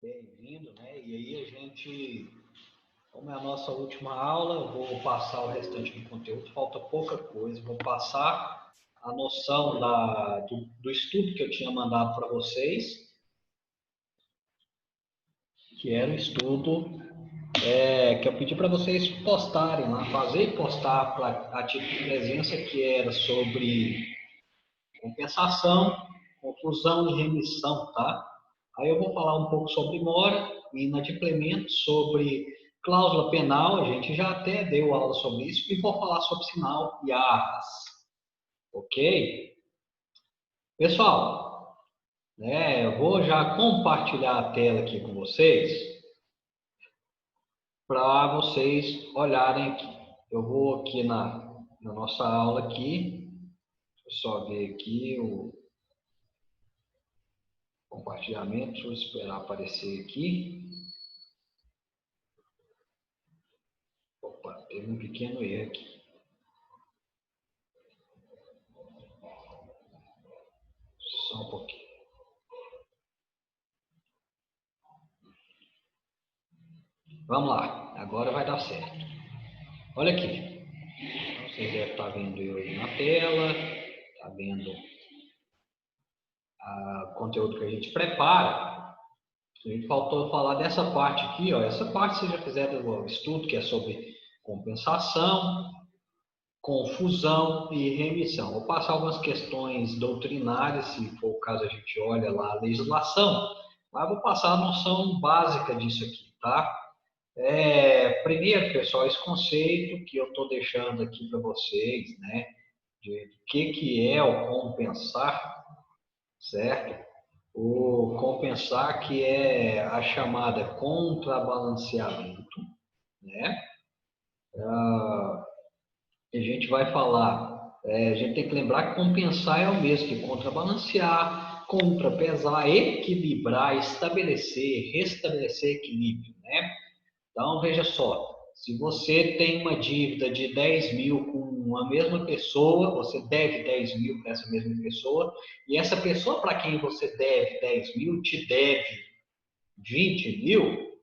Bem-vindo, né? E aí a gente, como é a nossa última aula, eu vou passar o restante do conteúdo, falta pouca coisa, vou passar a noção do estudo que eu tinha mandado para vocês, que era o estudo que eu pedi para vocês postarem lá, fazer e postar a título de presença, que era sobre compensação, confusão e remissão, tá? Aí eu vou falar um pouco sobre mora e inadimplemento, sobre cláusula penal, a gente já até deu aula sobre isso, e vou falar sobre sinal e arras, ok? Pessoal, né, eu vou já compartilhar a tela aqui com vocês, para vocês olharem aqui. Eu vou aqui na nossa aula aqui, deixa eu só ver aqui o compartilhamento, deixa eu esperar aparecer aqui. Opa, teve um pequeno erro aqui. Só um pouquinho. Vamos lá, agora vai dar certo. Olha aqui. Então, vocês devem estar vendo eu aí na tela, está vendo o conteúdo que a gente prepara. A gente faltou falar dessa parte aqui, ó. Essa parte vocês já fizeram o estudo, que é sobre compensação, confusão e remissão. Vou passar algumas questões doutrinárias, se for o caso a gente olha lá a legislação, mas vou passar a noção básica disso aqui, tá? Primeiro, pessoal, esse conceito que eu estou deixando aqui para vocês, né, de que é o compensar, certo? O compensar que é a chamada contrabalanceamento, né? A gente vai falar, a gente tem que lembrar que compensar é o mesmo que contrabalancear, contrapesar, equilibrar, estabelecer, restabelecer equilíbrio, né? Então, veja só, se você tem uma dívida de 10 mil com a mesma pessoa, você deve 10 mil para essa mesma pessoa, e essa pessoa para quem você deve 10 mil te deve 20 mil,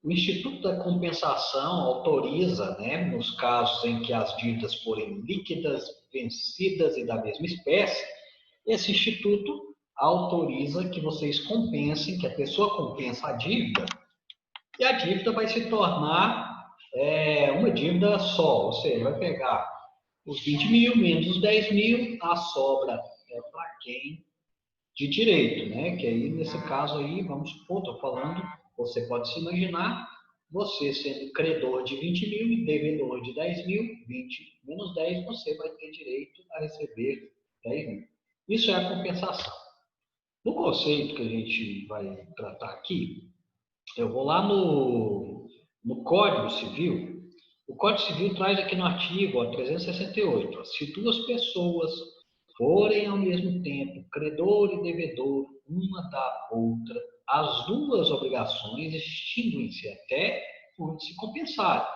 o Instituto da Compensação autoriza, né, nos casos em que as dívidas forem líquidas, vencidas e da mesma espécie, esse instituto autoriza que vocês compensem, que a pessoa compensa a dívida, e a dívida vai se tornar uma dívida só, ou seja, vai pegar os 20 mil menos os 10 mil, a sobra é para quem de direito, né? Que aí, nesse caso aí, vamos supor, estou falando, você pode se imaginar, você sendo credor de 20 mil e devedor de 10 mil, 20 menos 10, você vai ter direito a receber 10 mil. Isso é a compensação. No conceito que a gente vai tratar aqui, eu vou lá no Código Civil. O Código Civil traz aqui no artigo 368, se duas pessoas forem ao mesmo tempo credor e devedor uma da outra, as duas obrigações extinguem-se até onde se compensarem.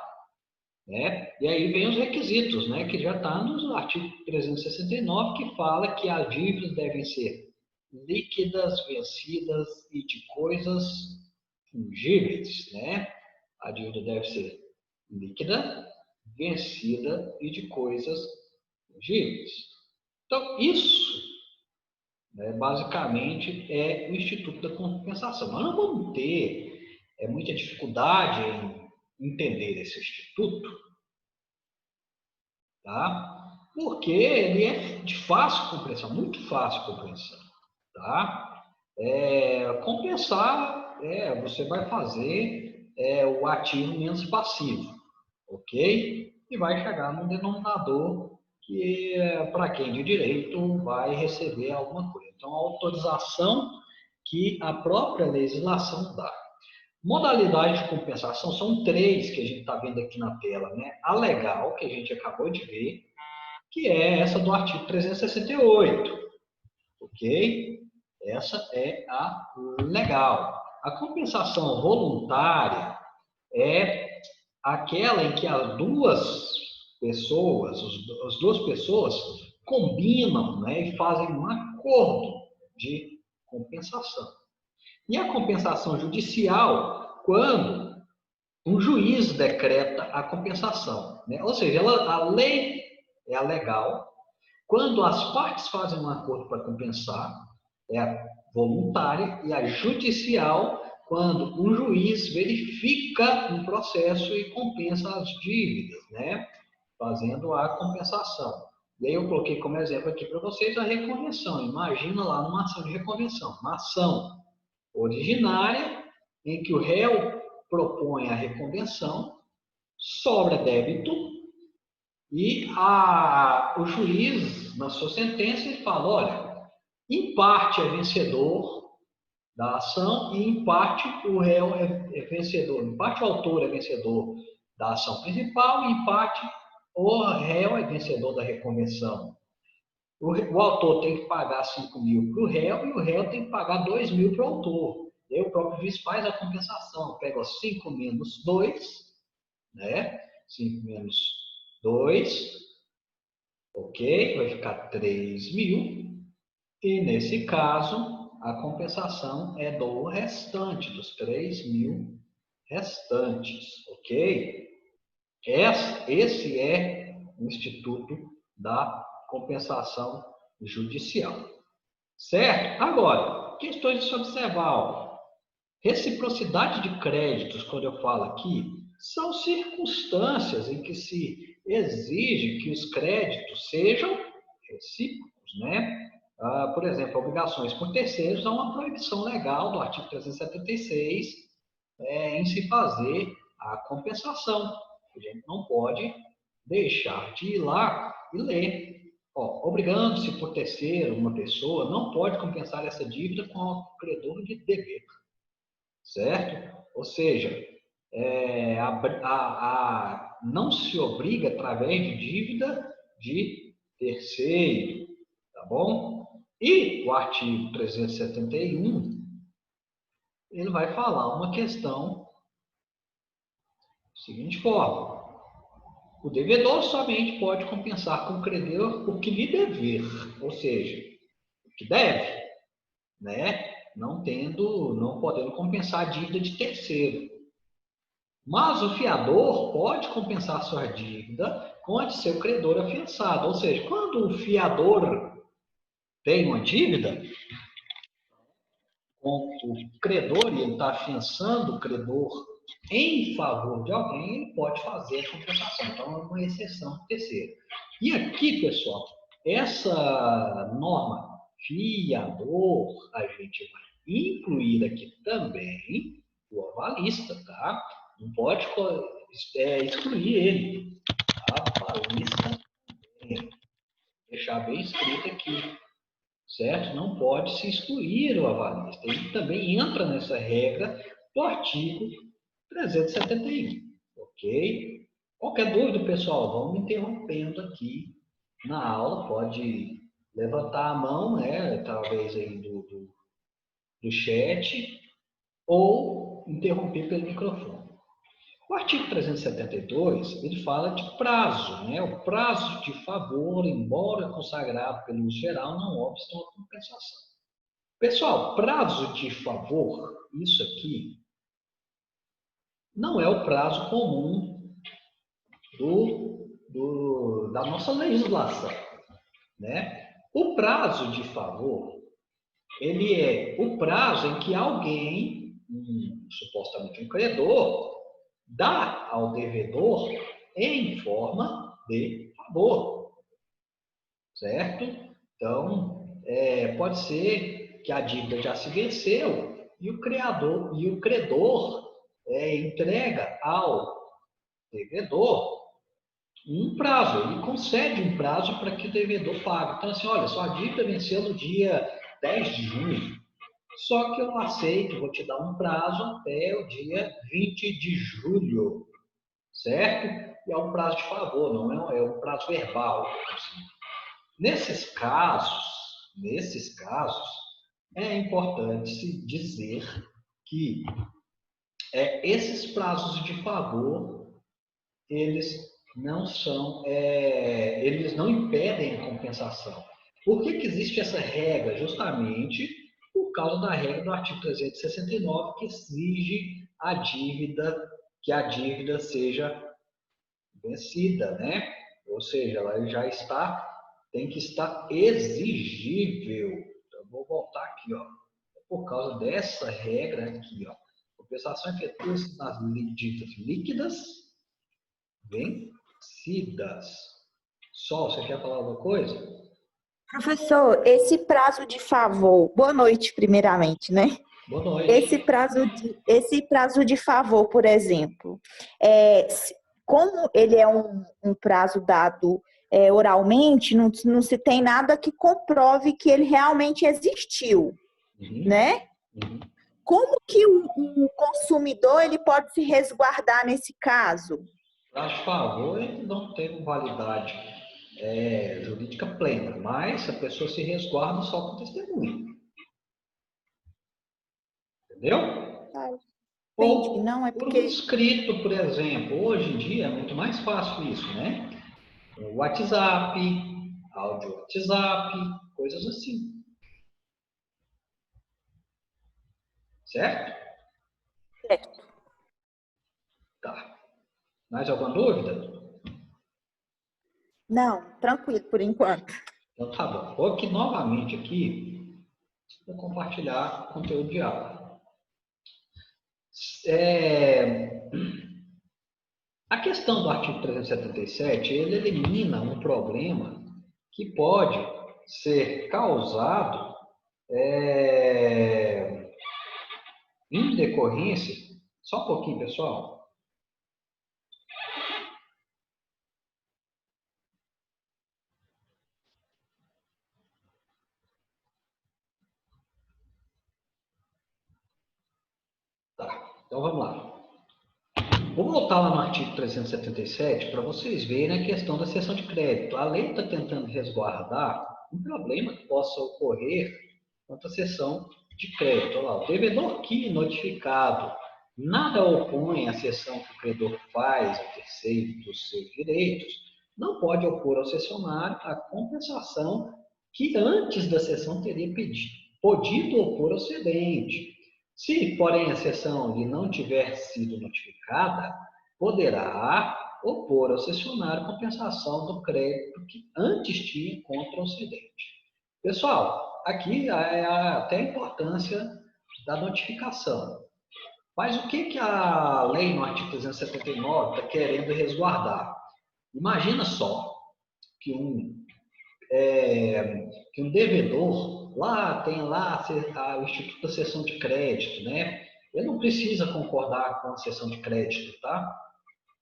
Né? E aí vem os requisitos, né? Que já está no artigo 369, que fala que as dívidas devem ser líquidas, vencidas e de coisas fungíveis, né? A dívida deve ser líquida, vencida e de coisas fungíveis. Então, isso, né, basicamente é o Instituto da Compensação. Nós não vamos ter muita dificuldade em entender esse instituto, tá? Porque ele é de fácil compreensão, muito fácil compreensão, tá? Compensar, você vai fazer o ativo menos passivo, ok? E vai chegar no denominador que, para quem de direito, vai receber alguma coisa. Então, a autorização que a própria legislação dá. Modalidades de compensação são três que a gente está vendo aqui na tela, né? A legal, que a gente acabou de ver, que é essa do artigo 368, ok? Essa é a legal. A compensação voluntária é aquela em que as duas pessoas combinam, né, e fazem um acordo de compensação. E a compensação judicial, quando um juiz decreta a compensação, né? Ou seja, a lei é a legal. Quando as partes fazem um acordo para compensar, é a voluntária, e a judicial, quando um juiz verifica um processo e compensa as dívidas, né? Fazendo a compensação. E aí eu coloquei como exemplo aqui para vocês a reconvenção. Imagina lá numa ação de reconvenção, uma ação originária em que o réu propõe a reconvenção, sobra débito e o juiz, na sua sentença, ele fala, olha, em parte é vencedor da ação e em parte o réu é vencedor, em parte o autor é vencedor da ação principal e em parte o réu é vencedor da reconvenção. O autor tem que pagar 5.000 para o réu e o réu tem que pagar 2.000 para o autor. E aí o próprio juiz faz a compensação, pega os 5 menos 2, né? 5 menos 2, ok? Vai ficar 3.000. E nesse caso, a compensação é do restante, dos 3.000 restantes, ok? Esse é o instituto da compensação judicial. Certo? Agora, questões de se observar. Reciprocidade de créditos, quando eu falo aqui, são circunstâncias em que se exige que os créditos sejam recíprocos, né? Por exemplo, obrigações por terceiros há uma proibição legal do artigo 376 em se fazer a compensação. A gente não pode deixar de ir lá e ler. Obrigando-se por terceiro uma pessoa, não pode compensar essa dívida com o credor de dever, certo? Ou seja, não se obriga através de dívida de terceiro, tá bom? E o artigo 371, ele vai falar uma questão da seguinte forma: o devedor somente pode compensar com o credor o que lhe dever, ou seja, o que deve, né? Não podendo compensar a dívida de terceiro. Mas o fiador pode compensar sua dívida com a de seu credor afiançado. Ou seja, quando o fiador tem uma dívida com o credor e ele está afiançando o credor em favor de alguém, ele pode fazer a compensação. Então, é uma exceção do terceiro. E aqui, pessoal, essa norma fiador, a gente vai incluir aqui também o avalista, tá? Não pode excluir ele. Avalista, deixar bem escrito aqui, certo? Não pode se excluir o avalista. Ele também entra nessa regra do artigo 371, ok? Qualquer dúvida, pessoal, vão me interrompendo aqui na aula, pode levantar a mão, né, talvez aí do chat, ou interromper pelo microfone. O artigo 372, ele fala de prazo, né? O prazo de favor, embora consagrado pelo uso geral, não obsta a compensação. Pessoal, prazo de favor, isso aqui, não é o prazo comum da nossa legislação, né? O prazo de favor, ele é o prazo em que alguém, supostamente um credor, dá ao devedor em forma de favor, certo? Então, pode ser que a dívida já se venceu e o credor entrega ao devedor um prazo, ele concede um prazo para que o devedor pague. Então, assim, olha, sua dívida venceu no dia 10 de junho, só que eu aceito, vou te dar um prazo até o dia 20 de julho, certo? E é um prazo de favor, não é um prazo verbal. Assim. Nesses casos, é importante se dizer que esses prazos de favor, eles não impedem a compensação. Por que existe essa regra? Justamente por causa da regra do artigo 369, que exige que a dívida seja vencida, né? Ou seja, ela já tem que estar exigível. Então, vou voltar aqui, ó. Por causa dessa regra aqui, ó. Compensação efetua-se nas dívidas líquidas vencidas. Sol, você quer falar alguma coisa? Professor, esse prazo de favor, boa noite, primeiramente, né? Boa noite. Esse prazo de favor, por exemplo, como ele é um prazo dado oralmente, não se tem nada que comprove que ele realmente existiu, né? Como que o consumidor ele pode se resguardar nesse caso? Prazo de favor, ele não tem validade jurídica plena, mas a pessoa se resguarda só com testemunha. Entendeu? Entendi. Ou Não, é por um porque... escrito, por exemplo. Hoje em dia é muito mais fácil isso, né? O WhatsApp, áudio WhatsApp, coisas assim. Certo? Certo. Tá. Mais alguma dúvida? Não, tranquilo, por enquanto. Então tá bom. Vou aqui novamente vou compartilhar conteúdo de aula. A questão do artigo 377, ele elimina um problema que pode ser causado em decorrência. Só um pouquinho, pessoal. Tá, então vamos lá. Vou voltar lá no artigo 377 para vocês verem a questão da cessão de crédito. A lei está tentando resguardar um problema que possa ocorrer quanto à cessão de crédito. Olha lá, o devedor que notificado nada opõe à cessão que o credor faz ao terceiro dos seus direitos, não pode opor ao cessionário a compensação que antes da cessão teria podido opor ao cedente. Se, porém, a cessão lhe não tiver sido notificada, poderá opor ao cessionário compensação do crédito que antes tinha contra o cedente. Pessoal, aqui é até a importância da notificação. Mas o que a lei no artigo 379 está querendo resguardar? Imagina só que um devedor tem lá o Instituto da Cessão de Crédito, né? Ele não precisa concordar com a cessão de crédito, tá?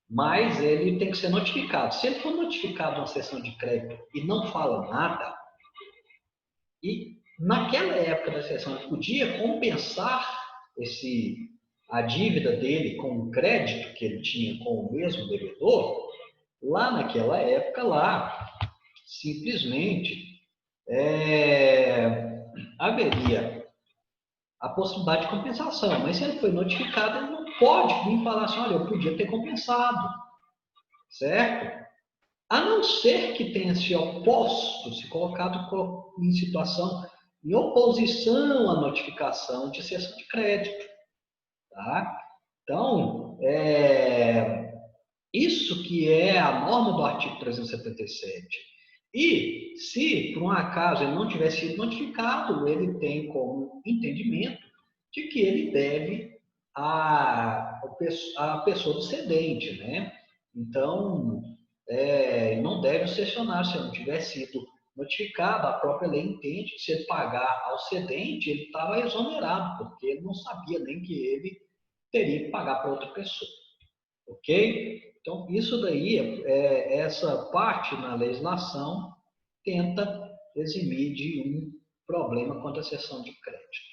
Mas ele tem que ser notificado. Se ele for notificado na cessão de crédito e não fala nada, e naquela época da cessão ele podia compensar a dívida dele com o crédito que ele tinha com o mesmo devedor, lá naquela época simplesmente haveria a possibilidade de compensação. Mas se ele foi notificado, ele não pode vir falar assim, olha, eu podia ter compensado. Certo? A não ser que tenha se oposto, se colocado em situação, em oposição à notificação de cessão de crédito. Tá? Então, isso que é a norma do artigo 377. E se, por um acaso, ele não tiver sido notificado, ele tem como entendimento de que ele deve a pessoa do cedente, né? Então, não deve cessionar se ele não tiver sido notificado. A própria lei entende que se ele pagar ao cedente, ele estava exonerado, porque ele não sabia nem que ele teria que pagar para outra pessoa. Ok? Então, isso daí, essa parte na legislação tenta eximir de um problema quanto à cessão de crédito.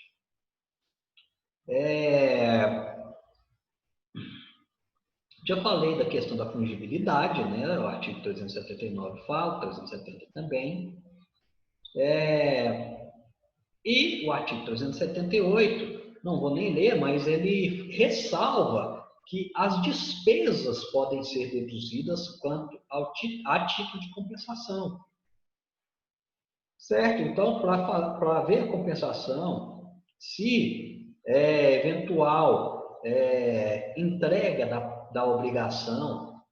Já falei da questão da fungibilidade, né? O artigo 379 fala, 370 também. E o artigo 378, não vou nem ler, mas ele ressalva que as despesas podem ser deduzidas quanto a título de compensação. Certo? Então, para haver compensação, Se eventual entrega da obrigação,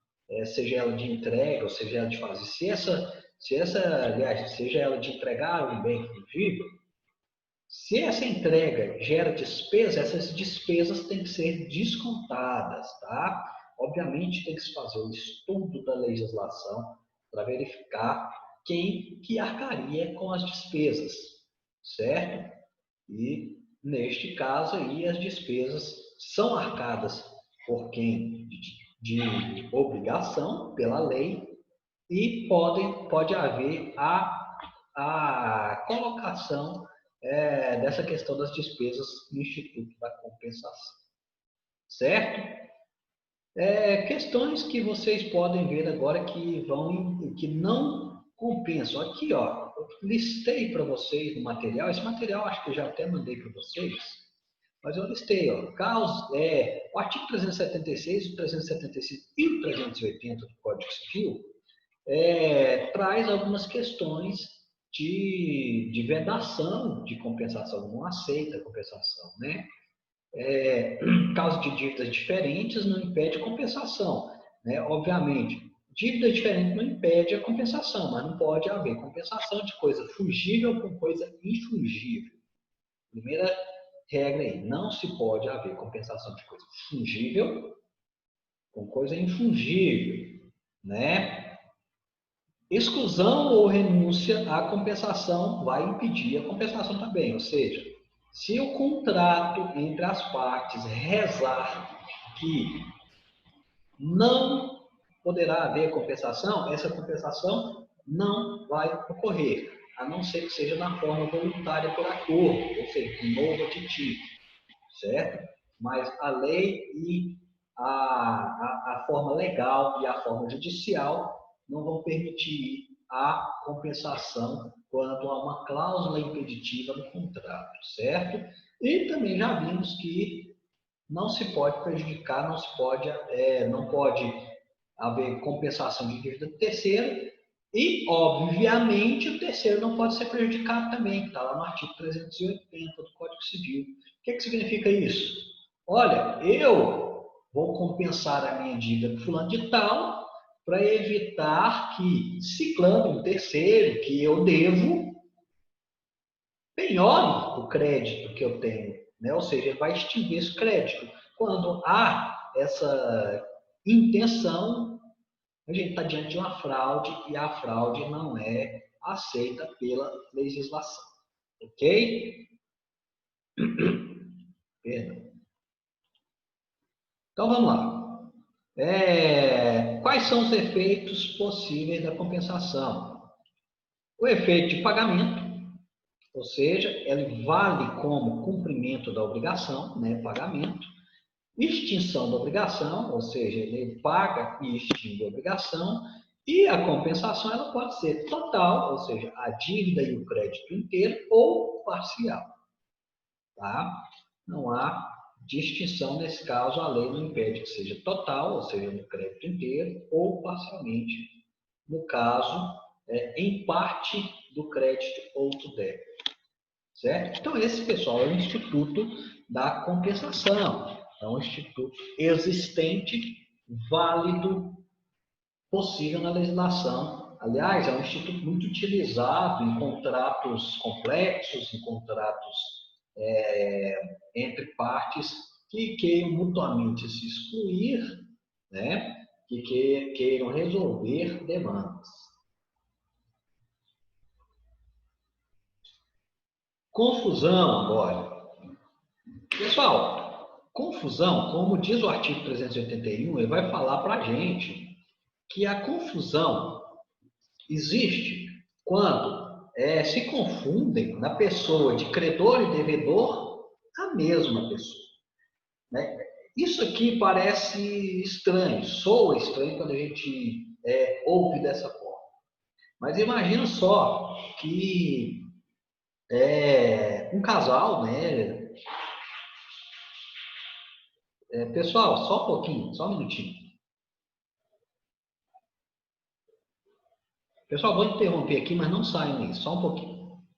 seja ela de entrega ou seja ela de fazer, aliás, seja ela de entregar um bem fungível, se essa entrega gera despesa, essas despesas têm que ser descontadas, tá? Obviamente tem que se fazer o estudo da legislação para verificar quem que arcaria com as despesas, certo? E neste caso aí as despesas são arcadas por quem de obrigação pela lei e pode haver a colocação dessa questão das despesas no Instituto da Compensação, certo? Questões que vocês podem ver agora que não compensam. Aqui, ó, eu listei para vocês no material. Esse material acho que eu já até mandei para vocês, mas eu listei, ó, o artigo 376, o 375 e o 380 do Código Civil traz algumas questões de vedação de compensação, não aceita compensação, né? Caso de dívidas diferentes não impede compensação, né? Obviamente, dívida diferente não impede a compensação, mas não pode haver compensação de coisa fungível com coisa infungível. Primeira regra aí, não se pode haver compensação de coisa fungível com coisa infungível, né? Exclusão ou renúncia à compensação vai impedir a compensação também, ou seja, se o contrato entre as partes rezar que não poderá haver compensação, essa compensação não vai ocorrer, a não ser que seja na forma voluntária por acordo, ou seja, com novo aditivo, certo? Mas a lei e a forma legal e a forma judicial não vão permitir a compensação quando há uma cláusula impeditiva no contrato, certo? E também já vimos que não se pode prejudicar, não pode haver compensação de dívida do terceiro e, obviamente, o terceiro não pode ser prejudicado também, que está lá no artigo 380 do Código Civil. O que significa isso? Olha, eu vou compensar a minha dívida com fulano de tal para evitar que ciclano, um terceiro, que eu devo, penhore o crédito que eu tenho, né? Ou seja, vai extinguir esse crédito. Quando há essa intenção, a gente está diante de uma fraude e a fraude não é aceita pela legislação. Ok? Perdão. Então vamos lá. Quais são os efeitos possíveis da compensação? O efeito de pagamento, ou seja, ele vale como cumprimento da obrigação, né, pagamento. Extinção da obrigação, ou seja, ele paga e extingue a obrigação. E a compensação ela pode ser total, ou seja, a dívida e o crédito inteiro, ou parcial. Tá? Não há distinção nesse caso, a lei não impede que seja total, ou seja, no crédito inteiro, ou parcialmente, no caso, em parte do crédito ou do débito. Certo? Então, esse, pessoal, é o Instituto da Compensação. É um instituto existente, válido, possível na legislação. Aliás, é um instituto muito utilizado em contratos complexos, em contratos entre partes que queiram mutuamente se excluir, né? Que queiram resolver demandas. Confusão agora. Pessoal, confusão, como diz o artigo 381, ele vai falar para a gente que a confusão existe quando se confundem na pessoa de credor e devedor a mesma pessoa. Né? Isso aqui parece estranho, soa estranho quando a gente ouve dessa forma. Mas imagina só que um casal, né? Pessoal, só um pouquinho, só um minutinho. Pessoal, vou interromper aqui, mas não saiam aí, só um pouquinho.